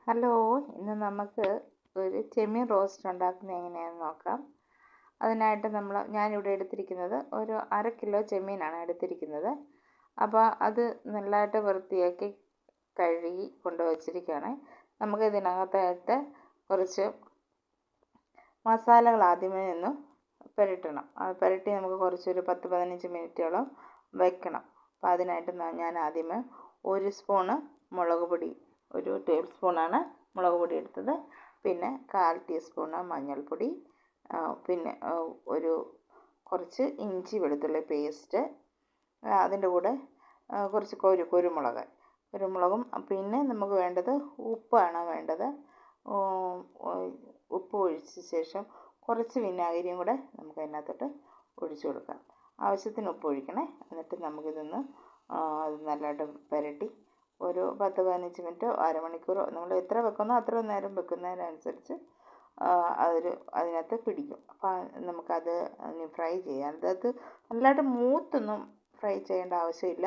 Hello, ഇന്ന് നമുക്ക് ഒരു ചെമ്മീൻ റോസ്റ്റ് ഉണ്ടാക്കുന്നത് എങ്ങനെയാണെന്ന് നോക്കാം. അതിനായിട്ട് ഞാനിവിടെ എടുത്തിരിക്കുന്നത് ഒരു 1/2 കിലോ ചെമ്മീനാണ് എടുത്തിരിക്കുന്നത്. അപ്പോൾ അത് നല്ലതായിട്ട് വൃത്തിയാക്കി കഴുകി കൊണ്ടുവച്ചിരിക്കുകയാണ്. നമുക്ക് ഇതിനകത്തായിട്ട് കുറച്ച് മസാലകൾ ആദ്യമേ ഒന്ന് പുരട്ടണം. അത് പുരട്ടി നമുക്ക് കുറച്ചൊരു 10-15 മിനിറ്റോളം വയ്ക്കണം. അപ്പോൾ അതിനായിട്ട് ഞാൻ ആദ്യമേ 1 സ്പൂണ് മുളക് പൊടി, 1 ടേബിൾ സ്പൂണാണ് മുളക് പൊടി എടുത്തത്. പിന്നെ 1/4 ടീസ്പൂണ് മഞ്ഞൾപ്പൊടി, പിന്നെ കുറച്ച് ഇഞ്ചി വെളുത്തുള്ളി പേസ്റ്റ്, അതിൻ്റെ കൂടെ കുറച്ച് കുരുമുളകും. പിന്നെ നമുക്ക് വേണ്ടത് ഉപ്പാണ് വേണ്ടത്. ഉപ്പ് ഒഴിച്ച ശേഷം കുറച്ച് വിനാഗിരിയും കൂടെ നമുക്ക് അതിനകത്തോട്ട് ഒഴിച്ചു കൊടുക്കാം. ആവശ്യത്തിന് ഉപ്പ് ഒഴിക്കണേ. എന്നിട്ട് നമുക്കിതൊന്ന് അത് നല്ലതായിട്ട് പുരട്ടി ഒരു 10-15 മിനിറ്റോ അരമണിക്കൂറോ നമ്മൾ എത്ര വെക്കുന്നോ അത്ര നേരം വെക്കുന്നതിനനുസരിച്ച് അതിനകത്ത് പിടിക്കും. അപ്പോൾ നമുക്കത് ഫ്രൈ ചെയ്യാം. അത് നല്ലതായിട്ട് മൂത്തൊന്നും ഫ്രൈ ചെയ്യേണ്ട ആവശ്യമില്ല.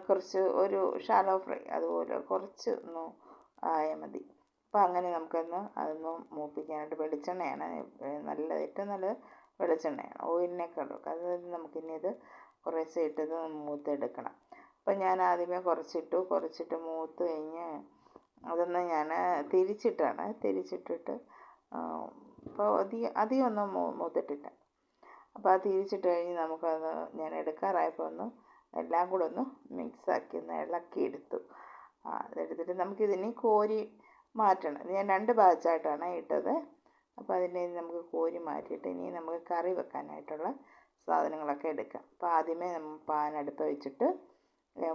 കുറച്ച് ഒരു ഷാലോ ഫ്രൈ അതുപോലെ കുറച്ച് ഒന്ന് ആയാൽ മതി. അപ്പോൾ അങ്ങനെ അതൊന്ന് മൂപ്പിക്കാനായിട്ട് വെളിച്ചെണ്ണയാണ് ഏറ്റവും നല്ലത് വെളിച്ചെണ്ണയാണ്. ഓയിലിനേക്കാളും അത് നമുക്കിനി ഇത് കുറേശ്ശെ ഇട്ടത് മൂത്തെടുക്കണം. അപ്പോൾ ഞാൻ ആദ്യമേ കുറച്ചിട്ട് മൂത്ത് കഴിഞ്ഞ് അതൊന്ന് ഞാൻ തിരിച്ചിട്ടിട്ട് അപ്പോൾ അധികം ഒന്നും മൂത്തിട്ടില്ല. അപ്പോൾ അത് തിരിച്ചിട്ട് കഴിഞ്ഞ് നമുക്കത് ഞാൻ എടുക്കാറായപ്പോൾ എല്ലാം കൂടെ ഒന്ന് മിക്സാക്കി ഒന്ന് ഇളക്കിയെടുത്തു. അതെടുത്തിട്ട് നമുക്കിതിനി കോരി മാറ്റണം. ഞാൻ 2 ബാച്ചായിട്ടാണ് ഇട്ടത്. അപ്പോൾ അതിനെ നമുക്ക് കോരി മാറ്റിയിട്ട് ഇനി നമുക്ക് കറി വെക്കാനായിട്ടുള്ള സാധനങ്ങളൊക്കെ എടുക്കാം. അപ്പോൾ ആദ്യമേ പാൻ അടുപ്പ് വെച്ചിട്ട്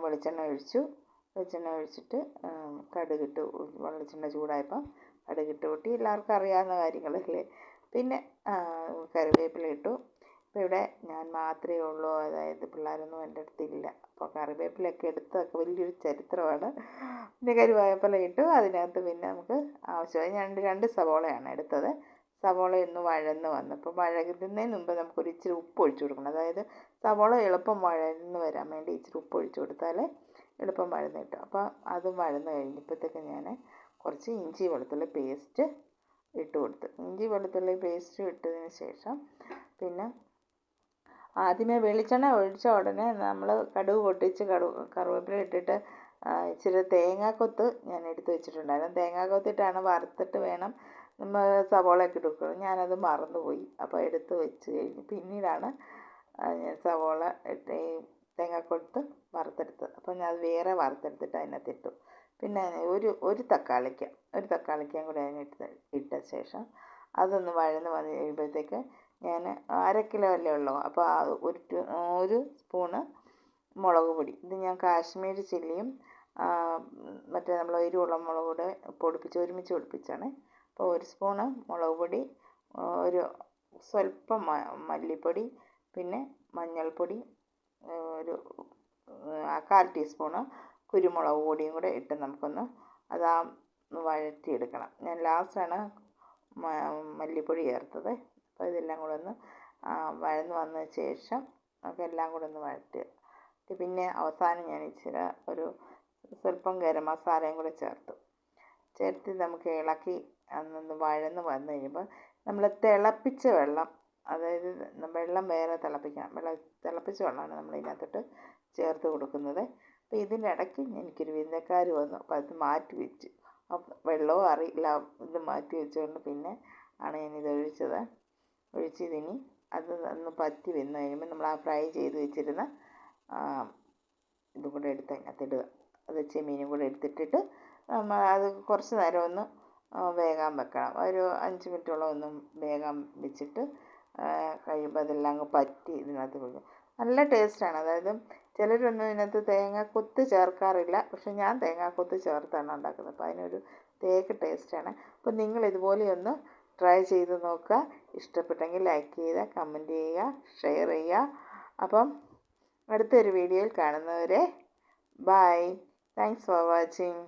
വെളിച്ചെണ്ണ ഒഴിച്ചിട്ട് കടുകിട്ട്, വെളിച്ചെണ്ണ ചൂടായപ്പം കടുകിട്ട് പൊട്ടി, എല്ലാവർക്കും അറിയാവുന്ന കാര്യങ്ങളല്ലേ. പിന്നെ കറിവേപ്പില ഇട്ടു. ഇപ്പോൾ ഇവിടെ ഞാൻ മാത്രമേ ഉള്ളൂ, അതായത് പിള്ളേരൊന്നും എൻ്റെ അടുത്തില്ല. അപ്പോൾ കറിവേപ്പിലയൊക്കെ എടുത്തൊക്കെ വലിയൊരു ചരിത്രമാണ്. പിന്നെ കറിവേപ്പില ഇട്ടു. അതിനകത്ത് പിന്നെ നമുക്ക് ആവശ്യമായി ഞാൻ 2 സവോളയാണ് എടുത്തത്. സവോള ഒന്ന് വഴന്ന് വന്നപ്പോൾ വഴകുന്നതിന് മുമ്പ് നമുക്കൊരു ഇച്ചിരി ഉപ്പ് ഒഴിച്ചു കൊടുക്കണം. അതായത് സവോള എളുപ്പം വഴന്ന് വരാൻ വേണ്ടി ഇച്ചിരി ഉപ്പ് ഒഴിച്ചു കൊടുത്താൽ എളുപ്പം വഴന്ന് കിട്ടും. അപ്പോൾ അതും വഴന്ന് കഴിഞ്ഞപ്പോഴത്തേക്ക് ഞാൻ കുറച്ച് ഇഞ്ചി വെളുത്തുള്ളി പേസ്റ്റ് ഇട്ട് കൊടുത്തു. ഇഞ്ചി വെളുത്തുള്ളി പേസ്റ്റ് ഇട്ടതിന് ശേഷം പിന്നെ ആദ്യമേ വെളിച്ചെണ്ണ ഒഴിച്ച ഉടനെ നമ്മൾ കടുക് പൊട്ടിച്ച് കറിവേപ്പില ഇട്ടിട്ട് ഇച്ചിരി തേങ്ങാക്കൊത്ത് ഞാൻ എടുത്ത് വെച്ചിട്ടുണ്ടായിരുന്നു. തേങ്ങാക്കൊത്തിട്ടാണ് വറുത്തിട്ട് വേണം നമ്മൾ സവോളയൊക്കെ എടുക്കുക. ഞാനത് മറന്നുപോയി. അപ്പോൾ എടുത്ത് വെച്ച് കഴിഞ്ഞ് പിന്നീടാണ് ഞാൻ സവോള തേങ്ങാക്കൊത്ത് വറുത്തെടുത്തത്. അപ്പോൾ ഞാൻ അത് വേറെ വറുത്തെടുത്തിട്ട് അതിനകത്തിട്ടു. പിന്നെ ഒരു തക്കാളിക്കം കൂടെ ഇട്ട ശേഷം അതൊന്ന് വഴന്ന് വന്ന് കഴിയുമ്പോഴത്തേക്ക് ഞാൻ 1/2 കിലോ അല്ലേ ഉള്ളൂ. അപ്പോൾ ഒരു സ്പൂണ് മുളക് പൊടി, ഇത് ഞാൻ കാശ്മീരി ചില്ലിയും മറ്റേ നമ്മൾ എരിവുള്ള മുളക് കൂടെ ഒരുമിച്ച് പൊടിപ്പിച്ചാണ്. അപ്പോൾ 1 സ്പൂണ് മുളക് പൊടി, സ്വല്പം മല്ലിപ്പൊടി, പിന്നെ മഞ്ഞൾപ്പൊടി, 1/4 ടീസ്പൂണ് കുരുമുളക് പൊടിയും കൂടെ ഇട്ട് നമുക്കൊന്ന് വഴറ്റിയെടുക്കണം. ഞാൻ ലാസ്റ്റാണ് മല്ലിപ്പൊടി ചേർത്തത്. അപ്പോൾ ഇതെല്ലാം കൂടെ ഒന്ന് വഴന്ന് വന്ന ശേഷം നമുക്കെല്ലാം കൂടെ ഒന്ന് വഴറ്റുക. പിന്നെ അവസാനം ഞാൻ സ്വല്പം ഗരം മസാലയും കൂടെ ചേർത്ത് നമുക്ക് ഇളക്കി അതൊന്ന് വഴന്ന് വന്നു കഴിയുമ്പോൾ നമ്മൾ തിളപ്പിച്ച വെള്ളം, അതായത് വെള്ളം വേറെ തിളപ്പിച്ച വെള്ളമാണ് നമ്മൾ ഇതിനകത്തോട്ട് ചേർത്ത് കൊടുക്കുന്നത്. അപ്പോൾ ഇതിനിടയ്ക്ക് എനിക്കൊരു വിരുന്നക്കാർ വന്നു. അപ്പോൾ അത് മാറ്റി വെച്ചു. വെള്ളവും അറിയില്ല, ഇത് മാറ്റി വെച്ചുകൊണ്ട് പിന്നെ ആണ് ഞാനിത് ഒഴിച്ചതിനി അത് ഒന്ന് പറ്റി വന്നു കഴിയുമ്പോൾ നമ്മൾ ഫ്രൈ ചെയ്ത് വെച്ചിരുന്ന ഇതും കൂടെ എടുത്ത് അതിനകത്തിടുക. അത് ചെമ്മീനും കൂടെ എടുത്തിട്ടിട്ട് അത് കുറച്ച് നേരം ഒന്ന് വേകാൻ വെക്കണം. ഒരു 5 മിനിറ്റോളം ഒന്ന് വേഗം വെച്ചിട്ട് കഴിയുമ്പോൾ അതെല്ലാം അങ്ങ് പറ്റി ഇതിനകത്ത് കൊടുക്കും. നല്ല ടേസ്റ്റാണ്. അതായത് ചിലരൊന്നും ഇതിനകത്ത് തേങ്ങാക്കൊത്ത് ചേർക്കാറില്ല. പക്ഷെ ഞാൻ തേങ്ങാക്കൊത്ത് ചേർത്താണ് ഉണ്ടാക്കുന്നത്. അപ്പോൾ അതിനൊരു ടേസ്റ്റാണ്. അപ്പോൾ നിങ്ങൾ ഇതുപോലെ ഒന്ന് ട്രൈ ചെയ്ത് നോക്കുക. ഇഷ്ടപ്പെട്ടെങ്കിൽ ലൈക്ക് ചെയ്യുക, കമൻറ്റ് ചെയ്യുക, ഷെയർ ചെയ്യുക. അപ്പം അടുത്തൊരു വീഡിയോയിൽ കാണുന്നവരെ ബൈ. Thanks for watching.